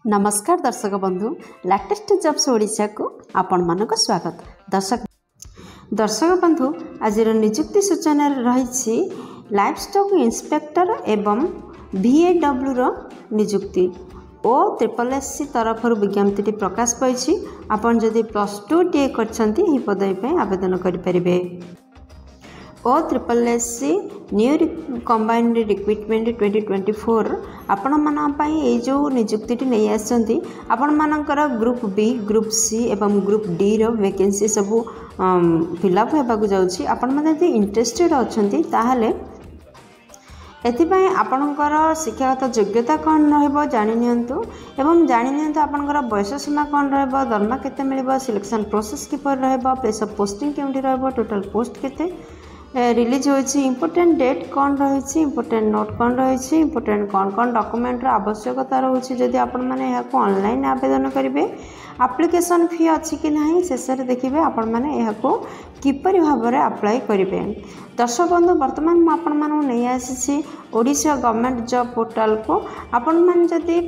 नमस्कार दर्शक बंधु लेटेस्ट जॉब्स ओडिशा को आपण मानक स्वागत। दर्शक बंधु आज नियुक्ति सूचना रही लाइफ स्टॉक इंस्पेक्टर एवं VAW रो नियुक्ति OSSC तरफ विज्ञप्ति प्रकाश पाई। आपण जदि +2 टीए कर पदवी पर आवेदन करें। OSSC न्यू कंबाइंड रिक्रुटमेंट 2024 आपण मानी जो नियुक्ति नहीं आसती आपण मानकर ग्रुप बी ग्रुप सी एवं ग्रुप डी रो वैकेंसी सबू फिलअप होगा जाऊँगी। आपण मैंने इंटरेस्टेड अच्छा ताहले एथिपाई आपणकर शिक्षागत योग्यता कौन रनिनियंतु एवं जानिनियंतु आपणकर बयस सीमा कौन दरमा केते मिलिबो सिलेक्शन प्रोसेस किपर रहबो प्लेस ऑफ पोस्टिंग केउंटी रहबो टोटल पोस्ट केते रिलीज होइछि इंपोर्टेंट डेट कौन रही इंपोर्टेंट नोट कौन रही इंपोर्टेंट कौन कौन डॉक्यूमेंट आवश्यकता रोचे जदि आपण मैंने यहाँ ऑनलाइन आवेदन करेंगे एप्लिकेशन फी अच्छी कि ना शेष में देखिए आपण मैंने यहाँ किपरि भाव में अप्लाई करेंगे। दर्शक बंधु बर्तमान मुझे नहीं आसी ओडिशा गवर्नमेंट जॉब पोर्टल को आपण मैंने जदि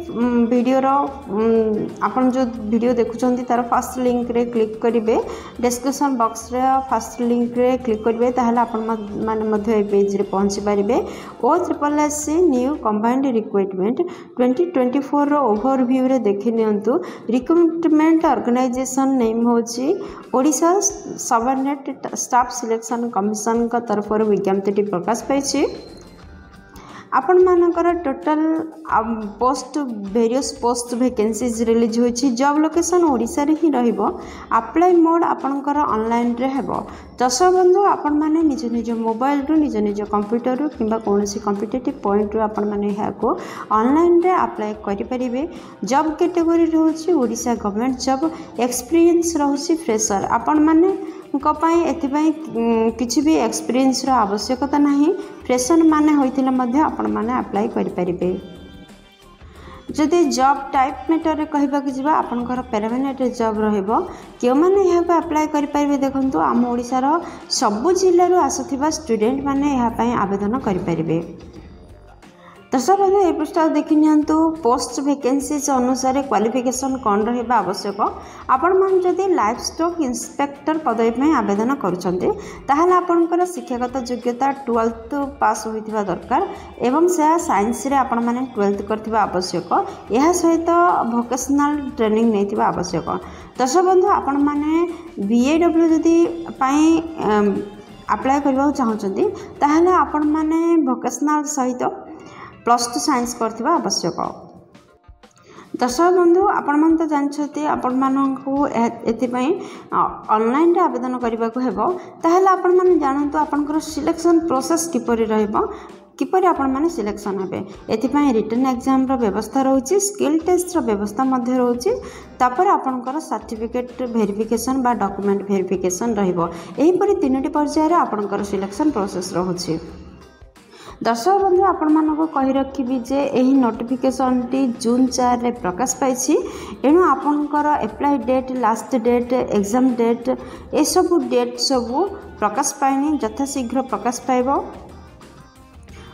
वीडियो आपण जो वीडियो देखुं तार फर्स्ट लिंक रे क्लिक करेंगे डिस्क्रिप्शन बॉक्स रे फर्स्ट लिंक रे क्लिक करेंगे ताहले आपण माने पेज रे पहुंची पारिबे। OSSC न्यू कंबाइंड रिक्रुटमेंट 2024 रो ओवरव्यू रे देखि नियंतु। रिक्रुटमेंट ऑर्गेनाइजेशन नेम होची Odisha subordinate staff selection commission का तरफ विज्ञप्ति प्रकाश पाई। आपण मानकर total post various post vacancies release होइछि। जॉब लोकेशन ओडिशा रे ही रहइबो। अप्लाई मोड आपणकर ऑनलाइन रे हेबो। दर्शक बंधु आपण माने निज निज मोबाइल रु निज निज कंप्यूटर रु किंबा कोनोसी कॉम्पिटिटिव पॉइंट रु आपण माने याको ऑनलाइन रे अप्लाई करि परिबे। जॉब कैटेगरी रहउछि ओडिशा गवर्नमेंट जॉब। एक्सपीरियंस रहउछि फ्रेशर। आपण माने किसी भी एक्सपीरियंस रो आवश्यकता नहीं। फ्रेशर माने होइथिले मध्ये आपण माने अप्लाई करि परिबे। जदि जॉब टाइप मैटर कहबा कि जिबा आपनकर परमानेंट जॉब रहइबो के माने यहाँ अप्लाई करि परिबे। देखंतु आम ओडिसा रो सबु जिल्ला रो आसुथिबा स्टूडेंट माने यहाँ पई आवेदन करि परिबे। दर्शक बंधु ए पृष्ठ देखि नियंतु पोस्ट वैकेंसीज अनुसार क्वालिफिकेशन कौन रहिबा आवश्यक। आपण मान जदि लाइफ स्टॉक इंस्पेक्टर पदवी में आवेदन करुछन्ते ताहले आपनकर शिक्षागत योग्यता 12th पास होइथिबा दरकार एवं से साइंस रे आपण माने 12th करथिबा आवश्यक। एहा सहित वोकेशनल ट्रेनिंग नैथिबा आवश्यक। दर्शक बंधु आपण माने VAW जदि पई अप्लाई करबा चाहउछन्ते ताहले आपण माने वोकेशनल सहित +2 साइंस करथिबा आवश्यक। दर्शक बंधु आपण मन तो जानछथि आपण मानकु एथिपई ऑनलाइन रे आवेदन करबा को हेबो। ताहले आपण माने जानंतु आपनकर सिलेक्शन प्रोसेस किपरि रहइबो किपरि आपण माने सिलेक्शन हेबे। एथिपई रिटन एग्जाम रो व्यवस्था रहउछि स्किल टेस्ट रो व्यवस्था मध्ये रहउछि। तापर आपनकर सर्टिफिकेट वेरिफिकेशन बा डॉक्यूमेंट वेरिफिकेशन रहइबो। एही परि तीनोटी पर्याय रे आपनकर सिलेक्शन प्रोसेस रहउछि। दर्शक बंधु आपण मानको कहि रखिबि जे एही नोटिफिकेशन टी जून 4 रे प्रकाश पाइछि। एणु आपनकर apply date last date exam date ए सब डेट सब प्रकाश पाइनी यथाशीघ्र प्रकाश पाइबो।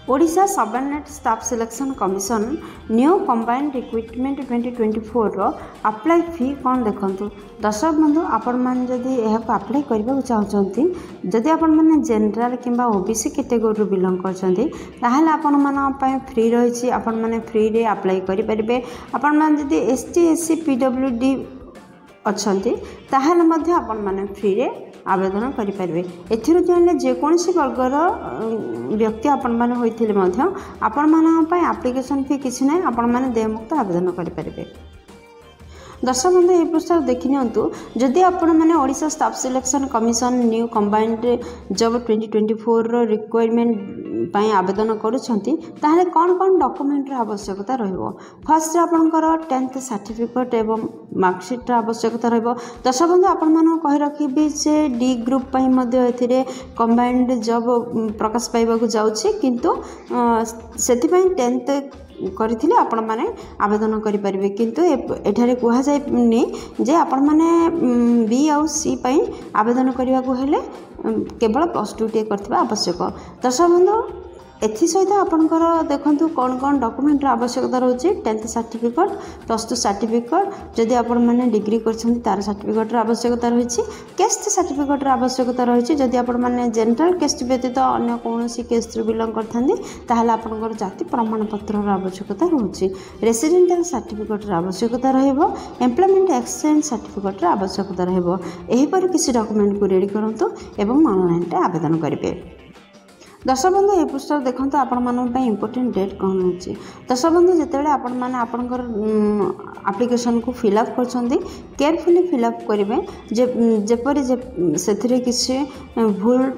Odisha subordinate staff selection commission new combined recruitment 2024 रो अप्लाई फी कौन देखंतु। दर्शक बंधु आपण मान जदि यह अप्लाई करबा चाहछंती जदि आपण माने जनरल किंबा ओबीसी कैटेगरी रो बिलोंग करछंती ताहले आपण मान पय फ्री रहिछि। आपण माने फ्री रे अप्लाई करि परिबे। आपण मान जदि ST SC PWD अच्छी ताहले मध्ये आपण माने फ्री रे आवेदन करें। एथिरु जाने जेकोसी वर्गर व्यक्ति आपण माने होइथिले मध्ये आपण मान पय एप्लिकेशन फी किछि नै आपण माने देयमुक्त आवेदन करें। दर्शक बंधु ए पृष्ठ देखि नियंतु जदि आपण माने Odisha staff selection commission new combined job 2024 रो रिक्वायरमेंट पय आवेदन करूछंती ताहले कौन कौन डॉक्यूमेंट रो आवश्यकता रहइबो। फर्स्ट आपनकर 10th सर्टिफिकेट एवं मार्कशीट रो आवश्यकता रहइबो। दर्शक बंधु आपण माने कहि रखिबि जे डी ग्रुप पय मध्ये एथिरे कंबाइंड जॉब प्रकाश पाइबा को जाउछि किंतु सेति पय 10th करथिले आपण माने आवेदन करि परिबे। किंतु एठारे कुहा जायनि जे आपण माने बी आउ सी पई आवेदन करिवा को हेले केवल +2 टे करथिबा आवश्यक। दर्शक बंधु एसत आपंकर देखो कौन कौन डॉक्यूमेंट आवश्यकता रोचे 10th सर्टिफिकेट +2 सर्टिफिकेट जदि आपण मैंने डिग्री कर तार सर्टिफिकेट आवश्यकता रही केस्ट सर्टिफिकेट आवश्यकता रही जदि आपण मैंने जनरल केस्ट व्यतीत अन्य कौन केस्ट बिलंग करते आपंकर जाति प्रमाण पत्र आवश्यकता रोचे रेसिडेंटल सर्टिफिकेट आवश्यकता एम्प्लॉयमेंट एक्सचेंज सर्टिफिकेट आवश्यकता रहीपर किसी डॉक्यूमेंट को रेडी करूँ एवं ऑनलाइन आवेदन करेंगे। दर्शक बंधु ये पृष्ठ देखो आपण इम्पोर्टेंट डेट कौन हो दर्शक बंधु जितेबाला आपण मैंने आपणकर एप्लिकेशन को फिलअप कर केयरफुली फिलअप करेंगे जेपरी से किसी भूल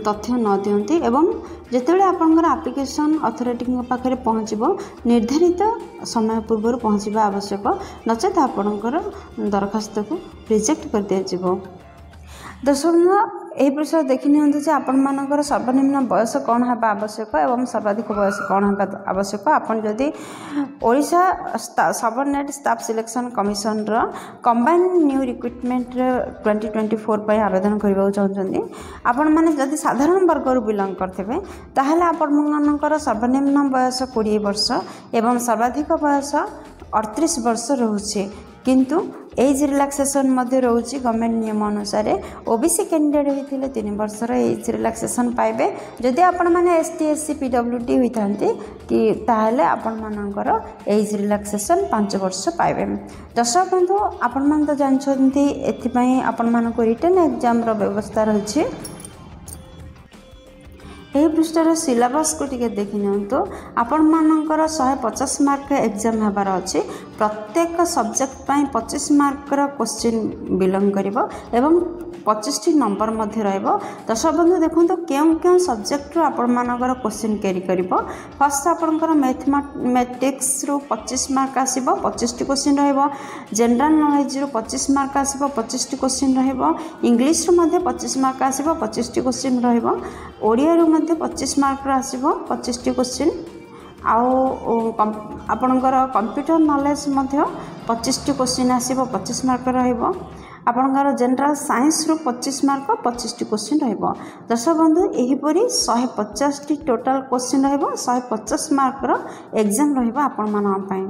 तथ्य न दियंती एवं जितेबाला आपणकर एप्लिकेशन अथॉरिटी पाखे पहुँचब निर्धारित समय पूर्व पहुँचवा आवश्यक नचेत आपणकर दरखास्त को रिजेक्ट कर दिया। दर्शक यही पृष्ठ देखी नि आपर सर्वनिम्न बयस कौन है आवश्यक एवं सर्वाधिक बयस कौन है आवश्यक आपन जदि Odisha subordinate staff selection commission combined new recruitment 2024 पर आवेदन करने चाहते आपण मैंने जदि साधारण वर्ग बिलंग करते ताहले आपणकर सर्वनिम्न बयस 20 वर्ष एवं सर्वाधिक बयस 38 वर्ष रोचे किंतु एज रिलैक्सेशन मध्य रोचे गवर्नमेंट नियम अनुसार ओबीसी कैंडिडेट होते 3 वर्षर एज रिलैक्सेशन पाइबे जदि आपण मैंने ST SC PWD होता कि ताहले आपण मानकर एज रिलैक्सेशन 5 वर्ष पाइबे। दर्शक बंधु आपण मान तो जानछंती एथिपई आपण मानको रिटन एग्जाम रो व्यवस्था रही यही पृष्ठर सिलेबस को टिके देखि नियंतु आपण मानकर 150 मार्क एग्जाम हेबार अच्छे प्रत्येक सब्जेक्ट पाई 25 मार्क क्वेश्चन बिलंग करिवो एवं 25 नंबर मध्य रहिबो। दर्शक बंधु देखो क्यों सब्जेक्ट रो आपण मानकर क्वेश्चन कैरी करिवो फर्स्ट आपनकर मैथमेटिक्स रो 25 मार्क आसीबो 25 क्वेश्चन रहिबो जनरल नॉलेज रो 25 मार्क आसीबो 25 क्वेश्चन रहिबो इंग्लिश रो मध्ये 25 मार्क आसीबो 25 क्वेश्चन रहिबो ओडिया रो मध्ये 25 मार्क आसीबो 25 क्वेश्चन आपणकर कंप्यूटर नॉलेज मध्ये 25 क्वेश्चन आसीबो 25 मार्क रहिबो आपणकर जनरल साइंस रो 25 मार्क 25 क्वेश्चन रहिबो। दर्शक बंधु एहीपरी 150 टोटल क्वेश्चन रहिबो 150 मार्क रो एग्जाम रहिबो आपण मानन पई।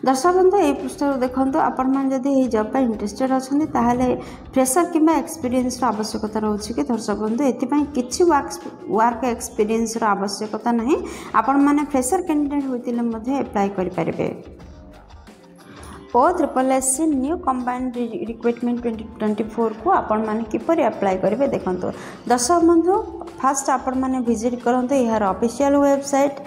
दर्शक बंधु ये पृष्ठ देखो आपण मैंने जब ये जॉब पर इंटरेस्टेड अच्छा ताहले फ्रेशर कि एक्सपीरियंस आवश्यकता रोचे कि दर्शक बंधु एपाई किसी वर्क एक्सपीरियंस आवश्यकता नहीं आपण मैंने फ्रेशर कैंडिडेट होते एप्लाई करेंगे। OSSC न्यू कंबाइंड रिक्रुटमेंट 2024 को आपण मैंने किपर अप्लाई करेंगे देखो दर्शक बंधु फास्ट आपण मैंने विजिट करते यार ऑफिशियल वेबसाइट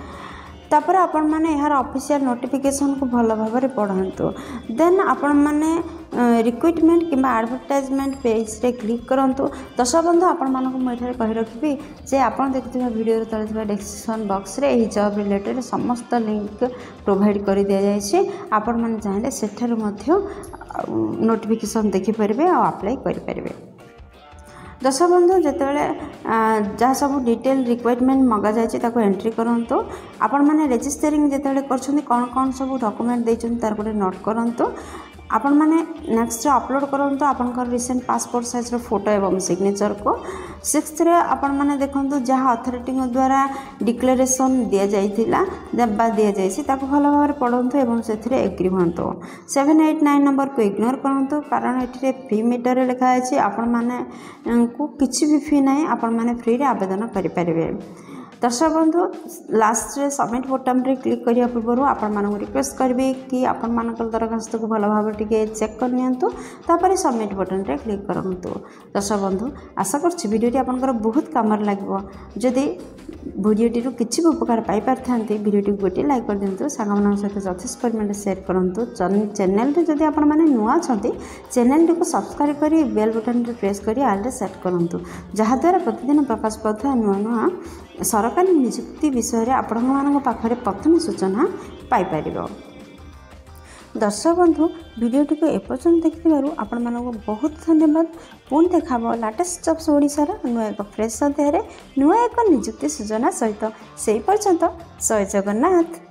तापर आपण माने यार ऑफिशियल नोटिफिकेशन को भल भाव में पढ़ु देन आपण माने रिक्रुटमेंट किंबा एडवर्टाइजमेंट पेज रे क्लिक करंतु। दर्शक बंधु आपण मानक मुझे कहि रखिबी जे आपण देखुवा वीडियो तले डिस्क्रिप्शन बॉक्स रे एही जॉब रिलेटेड समस्त लिंक प्रोवाइड कर दिया जायछि आपण माने चाहिले सेठर मध्य नोटिफिकेशन देखि परबे आ अप्लाई करि परबे। दर्शक बंधु जितेबाला जहाँ सब डिटेल रिक्वायरमेंट मगा जाए एंट्री करूँ आपण मैंने रजिस्टरिंग जितेबाला कर कौन कौन सब डॉक्यूमेंट देते तार गोटे नोट करूँ आपण मैंने नेक्स्ट अपलोड करूँ आपंकर रिसेंट पासपोर्ट साइज फोटो एवं सिग्नेचर को 6th आपण मैंने देखो जहाँ अथॉरिटी द्वारा डिक्लेरेशन दि जाइथिला दि जाइए भल भाव में पढ़ु एवं से एग्री हूँ 7, 8, 9 नंबर को इग्नोर करूँ कारण ये फी मीटर लिखाई आपण मैंने किसी भी फी ना आपण मैंने फ्री रे आवेदन करेंगे। दर्शक बंधु लास्ट रे सबमिट बटन रे क्लिक करिया पूर्व आपण मानक रिक्वेस्ट करबे कि आपण मानक दरखास्त को भल भाव टिके चेक कर नियंतु तापर सबमिट बटन रे क्लिक करंतु। दर्शक बंधु आशा करछि वीडियोटी आपनकर बहुत कामर लागबो जदि वीडियोटी रो किछि भी उपकार पाई पारथांती वीडियोटी गोटे लाइक कर दियंतु सागमान सहित यथेष्ट परिमाण शेयर करंतु चैनल रे जदि आपण माने नुआ छथि चैनल को सब्सक्राइब करी बेल बटन रे प्रेस करी ऑल रे सेट करंतु जहा द्वारा प्रतिदिन प्रकाश पाउथा नुआ नुआ सरकारी नियुक्ति विषय रे आपण मानक पाखरे प्रथम सूचना पाई परिबो। दर्शक बंधु वीडियोटी को एपर्यंत देखिबारु आपण मानक बहुत धन्यवाद। पुणी देखाबो लेटेस्ट जॉब्स ओडिसा नुआ एक फ्रेश अध्याय नुआ एक नियुक्ति सूचना सहित से पर्यंत जय जगन्नाथ।